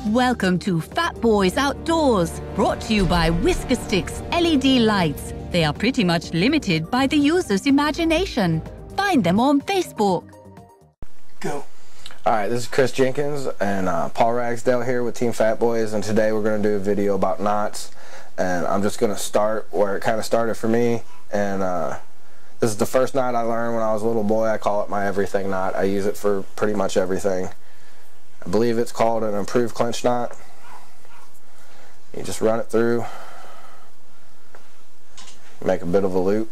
Welcome to Fat Boyz Outdoors, brought to you by Whisker Sticks LED lights. They are pretty much limited by the user's imagination. Find them on Facebook. Go. Alright, this is Chris Jenkins and Paul Ragsdale here with Team Fat Boyz, and today we're going to do a video about knots. And I'm just going to start where it kind of started for me. And this is the first knot I learned when I was a little boy. I call it my everything knot. I use it for pretty much everything. I believe it's called an improved clinch knot. You just run it through, make a bit of a loop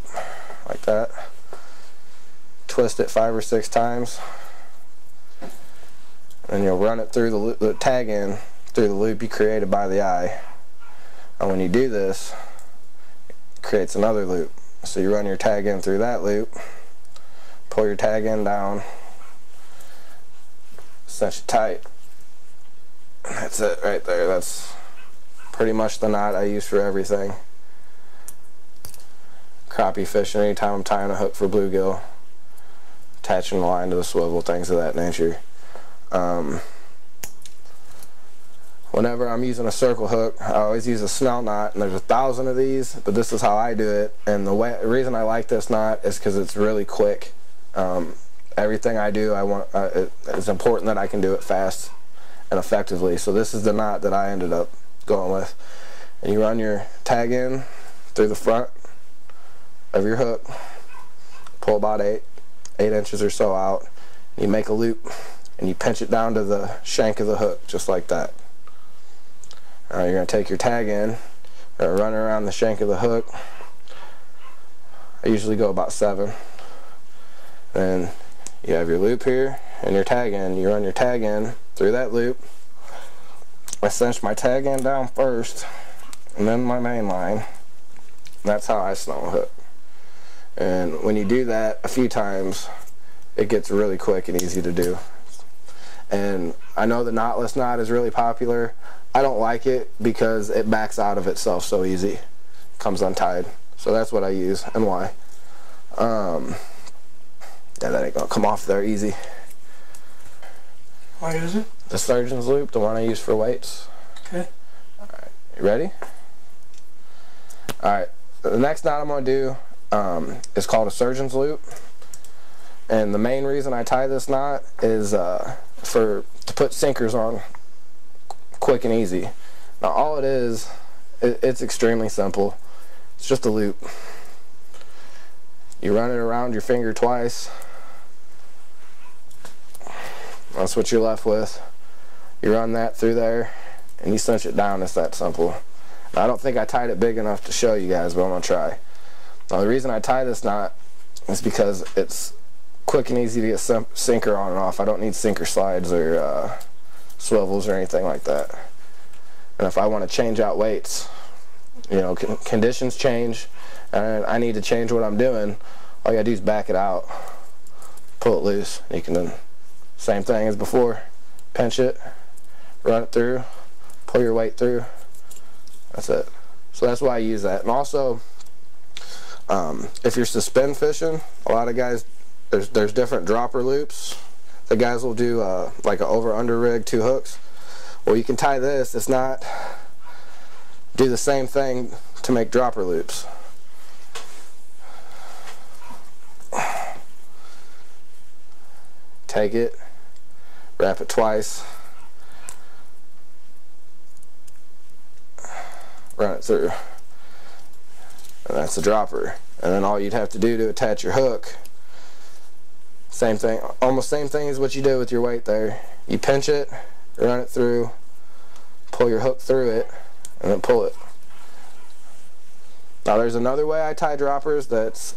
like that, twist it 5 or 6 times, and you'll run it through the loop, the tag in through the loop you created by the eye. And when you do this, it creates another loop. So you run your tag in through that loop, pull your tag in down, cinch it tight. That's it right there. That's pretty much the knot I use for everything. Crappie fishing, anytime I'm tying a hook for bluegill, attaching the line to the swivel, things of that nature. Whenever I'm using a circle hook, I always use a snell knot, and there's 1,000 of these, but this is how I do it. And the reason I like this knot is because it's really quick. Everything I do, it's important that I can do it fast and effectively. So this is the knot that I ended up going with. And you run your tag in through the front of your hook, pull about 8 inches or so out, you make a loop, and you pinch it down to the shank of the hook, just like that. You're going to take your tag in, run around the shank of the hook. I usually go about 7. Then you have your loop here and your tag in. You run your tag in through that loop. I cinch my tag in down first, and then my main line. That's how I snell a hook. And when you do that a few times, it gets really quick and easy to do. And I know the knotless knot is really popular. I don't like it because it backs out of itself so easy. It comes untied. So that's what I use and why. Yeah, that ain't gonna come off there easy. Why is it? The surgeon's loop, the one I use for weights. Okay. Alright, you ready? Alright, the next knot I'm gonna do is called a surgeon's loop. And the main reason I tie this knot is to put sinkers on quick and easy. Now all it is, it's extremely simple. It's just a loop. You run it around your finger twice. That's what you're left with. You run that through there and you cinch it down. It's that simple. Now, I don't think I tied it big enough to show you guys, but I'm gonna try. Now the reason I tie this knot is because it's quick and easy to get sinker on and off. I don't need sinker slides or swivels or anything like that. And if I want to change out weights, you know, conditions change and I need to change what I'm doing, all you gotta do is back it out, pull it loose, and you can then, same thing as before, pinch it, run it through, pull your weight through. That's it. So that's why I use that. And also, if you're suspend fishing, a lot of guys, there's different dropper loops. The guys will do like an over-under rig, 2 hooks. Well, you can tie this. It's not do the same thing to make dropper loops. Take it, wrap it twice, run it through, and that's the dropper. And then all you'd have to do to attach your hook, same thing, almost same thing as what you did with your weight there. You pinch it, run it through, pull your hook through it, and then pull it. Now there's another way I tie droppers that's,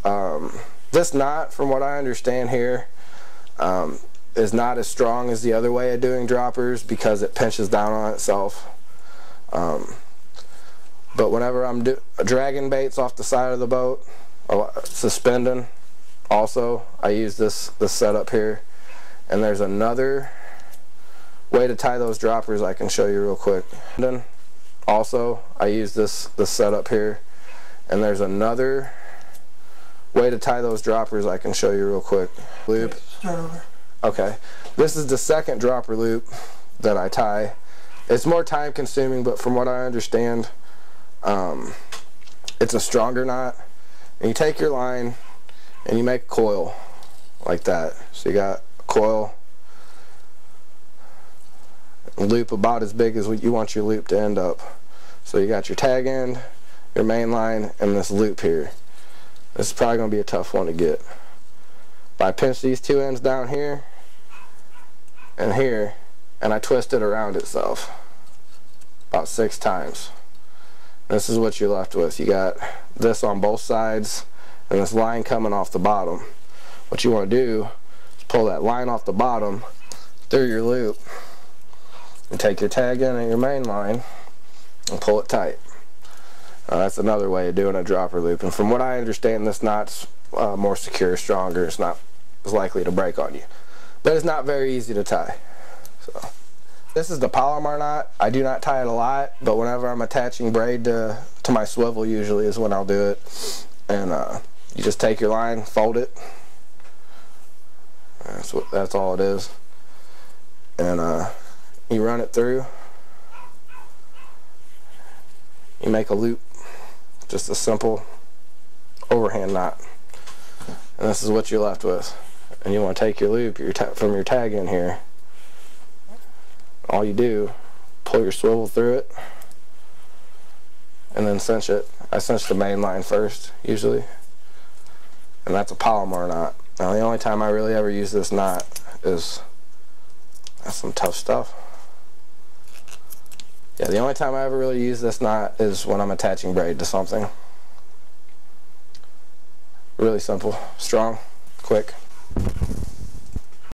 this knot, from what I understand here, is not as strong as the other way of doing droppers because it pinches down on itself. But whenever I'm dragging baits off the side of the boat, suspending, also I use this setup here. And there's another way to tie those droppers I can show you real quick. Also I use this setup here. And there's another way to tie those droppers I can show you real quick. Loop. Start over. Okay, this is the second dropper loop that I tie, It's more time consuming, but from what I understand, it's a stronger knot. And you take your line and you make a coil like that. So you got a coil, a loop about as big as what you want your loop to end up. So you got your tag end, your main line, and this loop here. This is probably going to be a tough one to get. But I pinch these two ends down here and here, and I twist it around itself about 6 times. This is what you're left with. You got this on both sides and this line coming off the bottom. What you want to do is pull that line off the bottom through your loop and take your tag end and your main line and pull it tight. That's another way of doing a dropper loop, and from what I understand, this knot's more secure, stronger. It's not as likely to break on you, but it's not very easy to tie. So this is the Palomar knot. I do not tie it a lot, but whenever I'm attaching braid to my swivel, usually is when I'll do it. And you just take your line, fold it. That's all it is, and you run it through. You make a loop, just a simple overhand knot, and this is what you're left with. And you want to take your loop from your tag in here. All you do, pull your swivel through it and then cinch it. I cinch the main line first usually, and that's a Palomar knot. Now the only time I really ever use this knot is, that's some tough stuff. Yeah, the only time I ever really use this knot is when I'm attaching braid to something. Really simple, strong, quick.